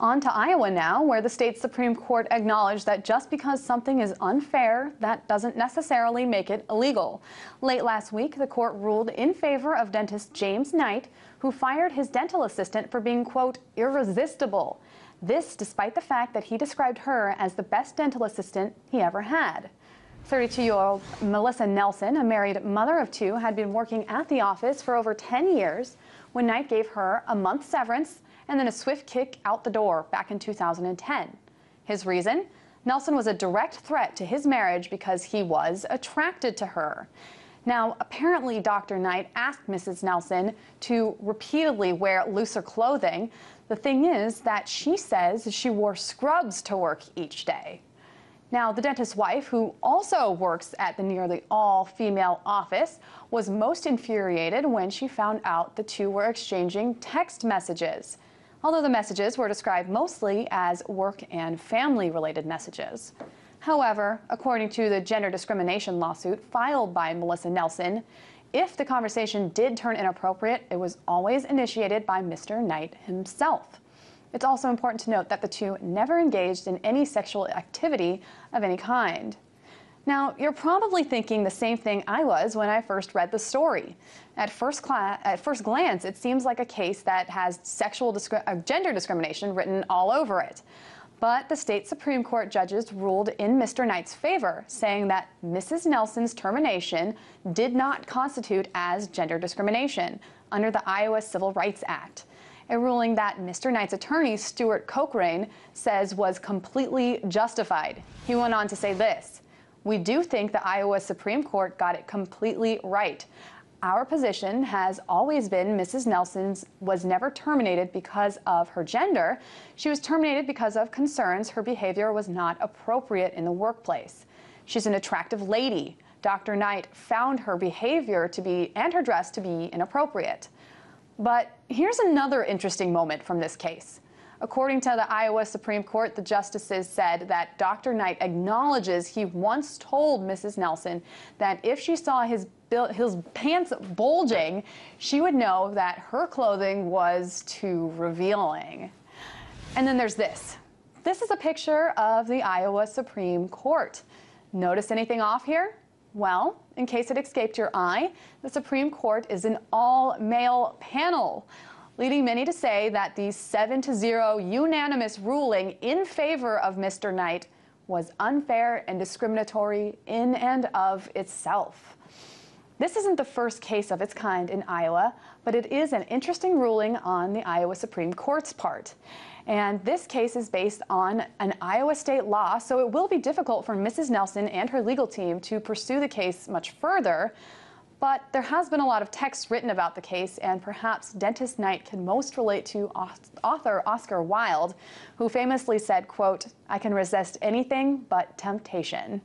On to Iowa now, where the state's Supreme Court acknowledged that just because something is unfair, that doesn't necessarily make it illegal. Late last week, the court ruled in favor of dentist James Knight, who fired his dental assistant for being, quote, irresistible. This despite the fact that he described her as the best dental assistant he ever had. 32-year-old Melissa Nelson, a married mother of two, had been working at the office for over 10 years when Knight gave her a month's severance and then a swift kick out the door back in 2010. His reason? Nelson was a direct threat to his marriage because he was attracted to her. Now, apparently Dr. Knight asked Mrs. Nelson to repeatedly wear looser clothing. The thing is that she says she wore scrubs to work each day. Now, the dentist's wife, who also works at the nearly all-female office, was most infuriated when she found out the two were exchanging text messages, although the messages were described mostly as work and family-related messages. However, according to the gender discrimination lawsuit filed by Melissa Nelson, if the conversation did turn inappropriate, it was always initiated by Mr. Knight himself. It's also important to note that the two never engaged in any sexual activity of any kind. Now, you're probably thinking the same thing I was when I first read the story. At first glance, it seems like a case that has gender discrimination written all over it. But the state Supreme Court judges ruled in Mr. Knight's favor, saying that Mrs. Nelson's termination did not constitute as gender discrimination under the Iowa Civil Rights Act, a ruling that Mr. Knight's attorney, Stuart Cochrane, says was completely justified. He went on to say this: "We do think the Iowa Supreme Court got it completely right. Our position has always been Mrs. Nelson's was never terminated because of her gender. She was terminated because of concerns her behavior was not appropriate in the workplace. She's an attractive lady. Dr. Knight found her behavior and her dress to be inappropriate." But here's another interesting moment from this case. According to the Iowa Supreme Court, the justices said that Dr. Knight acknowledges he once told Mrs. Nelson that if she saw his pants bulging, she would know that her clothing was too revealing. And then there's this. This is a picture of the Iowa Supreme Court. Notice anything off here? Well, in case it escaped your eye, the Supreme Court is an all-male panel, leading many to say that the 7-0 unanimous ruling in favor of Mr. Knight was unfair and discriminatory in and of itself. This isn't the first case of its kind in Iowa, but it is an interesting ruling on the Iowa Supreme Court's part. And this case is based on an Iowa state law, so it will be difficult for Mrs. Nelson and her legal team to pursue the case much further. But there has been a lot of text written about the case, and perhaps dentist Knight can most relate to author Oscar Wilde, who famously said, quote, "I can resist anything but temptation."